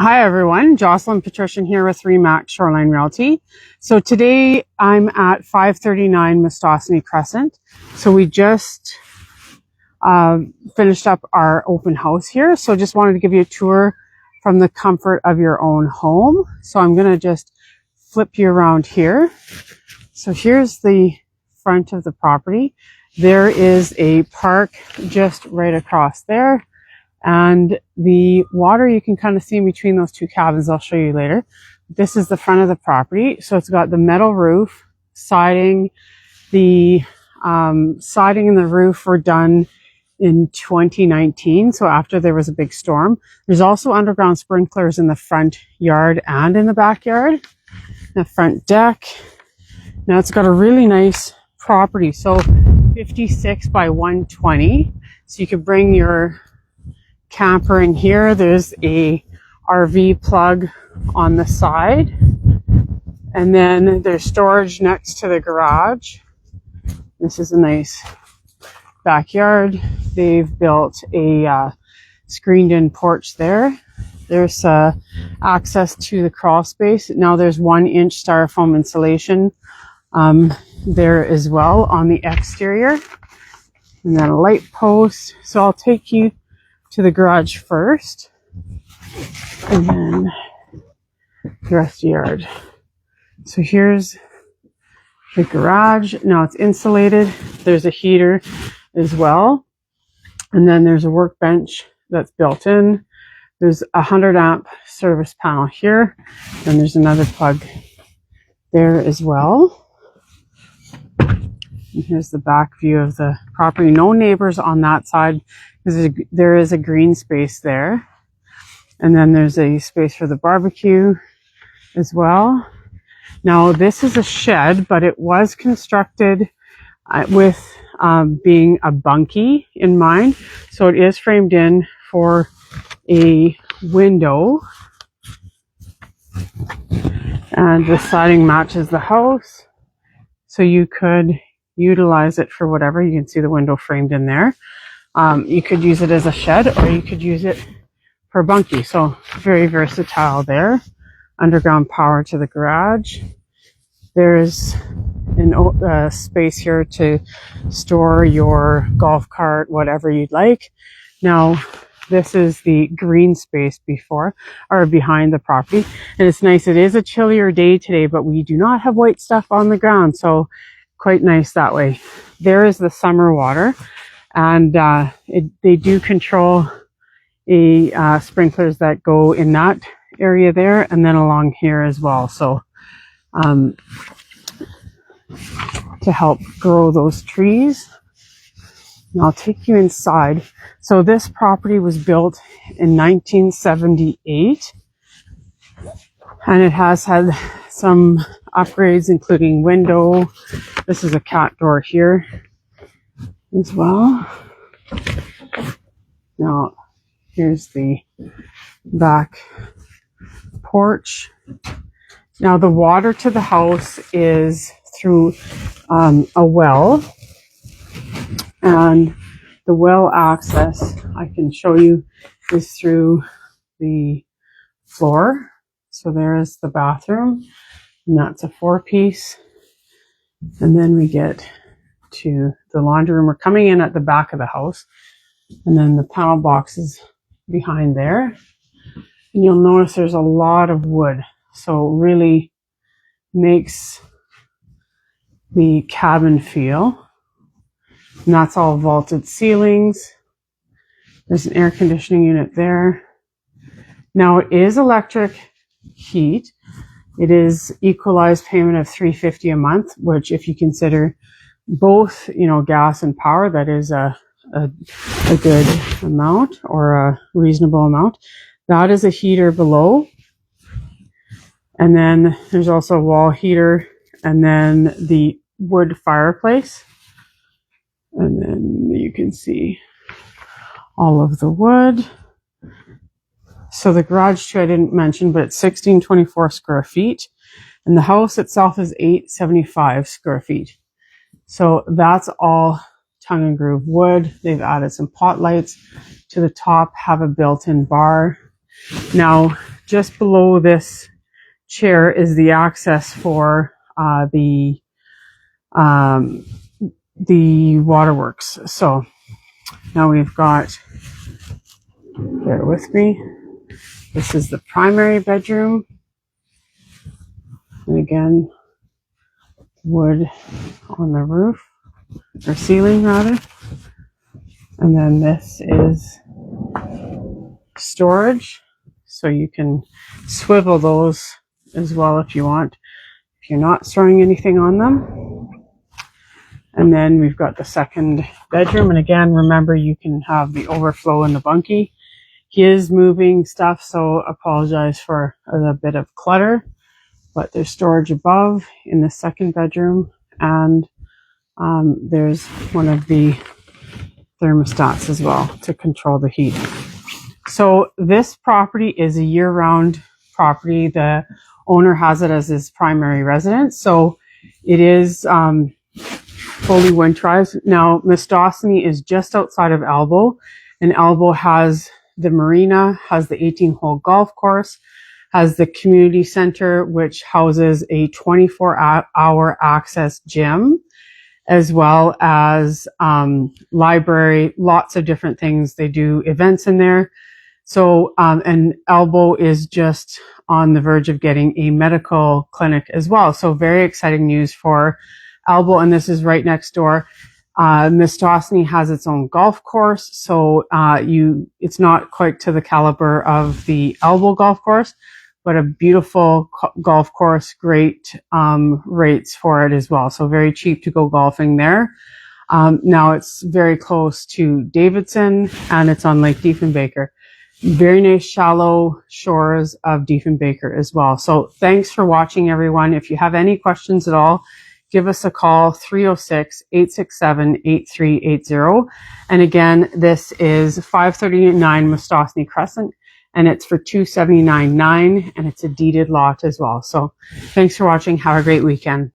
Hi everyone, Jocelyn Patrician here with Remax Shoreline Realty. So today I'm at 539 Mistusinne Crescent. So we just finished up our open house here. So just wanted to give you a tour from the comfort of your own home. So I'm going to just flip you around here. So here's the front of the property. There is a park just right across there. And the water you can kind of see in between those two cabins. I'll show you later. This is the front of the property. So it's got the metal roof, siding. The siding and the roof were done in 2019. So after there was a big storm. There's also underground sprinklers in the front yard and in the backyard. The front deck. Now it's got a really nice property. So 56 by 120. So you could bring your camper in here. There's a RV plug on the side, and then there's storage next to the garage. This is a nice backyard. They've built a screened in porch there. There's access to the crawl space. Now there's 1-inch styrofoam insulation there as well on the exterior, and then a light post. So I'll take you to the garage first, and then the rest of the yard. So here's the garage. Now it's insulated. There's a heater as well, and then there's a workbench that's built in. There's a 100 amp service panel here, and there's another plug there as well. And here's the back view of the property. No neighbors on that side because there is a green space there. And then there's a space for the barbecue as well. Now this is a shed, but it was constructed with being a bunkie in mind. So it is framed in for a window. And the siding matches the house. So you could utilize it for whatever. You can see the window framed in there. You could use it as a shed, or you could use it for bunkie. So very versatile there. Underground power to the garage. There's a space here to store your golf cart, whatever you'd like. Now this is the green space behind the property, and it's nice. It is a chillier day today, but we do not have white stuff on the ground, so quite nice that way. There is the summer water, and they do control sprinklers that go in that area there, and then along here as well. So to help grow those trees. And I'll take you inside. So this property was built in 1978, and it has had some upgrades, including window. This is a cat door here as well. Now here's the back porch. Now the water to the house is through a well, and the well access, I can show you, is through the floor. So there is the bathroom, and that's a 4-piece. And then we get to the laundry room. We're coming in at the back of the house, and then the panel box is behind there. And you'll notice there's a lot of wood, so it really makes the cabin feel. And that's all vaulted ceilings. There's an air conditioning unit there. Now it is electric heat. It is equalized payment of $350 a month, which if you consider both, gas and power, that is a good amount, or a reasonable amount. That is a heater below. And then there's also a wall heater, and then the wood fireplace. And then you can see all of the wood. So the garage too, I didn't mention, but it's 1624 square feet. And the house itself is 875 square feet. So that's all tongue and groove wood. They've added some pot lights to the top, have a built-in bar. Now, just below this chair is the access for the waterworks. So now we've got, bear with me, this is the primary bedroom. And again, wood on the roof, or ceiling rather. And then this is storage. So you can swivel those as well if you want, if you're not storing anything on them. And then we've got the second bedroom. And again, remember, you can have the overflow in the bunkie. He is moving stuff, so apologize for a bit of clutter. But there's storage above in the second bedroom. And there's one of the thermostats as well to control the heat. So this property is a year-round property. The owner has it as his primary residence. So it is fully winterized. Now, Mistusinne is just outside of Elbow, and Elbow has the Marina, has the 18-hole golf course, has the community center, which houses a 24-hour access gym, as well as library, lots of different things. They do events in there. So, and Elbow is just on the verge of getting a medical clinic as well. So very exciting news for Elbow, and this is right next door. Mistusinne has its own golf course, so it's not quite to the caliber of the Elbow golf course, but a beautiful golf course, great rates for it as well. So very cheap to go golfing there. Now it's very close to Davidson, and it's on Lake Diefenbaker. Very nice shallow shores of Diefenbaker as well. So thanks for watching, everyone. If you have any questions at all, give us a call, 306-867-8380. And again, this is 539 Mistusinne Crescent, and it's for $279,900, and it's a deeded lot as well. So thanks for watching. Have a great weekend.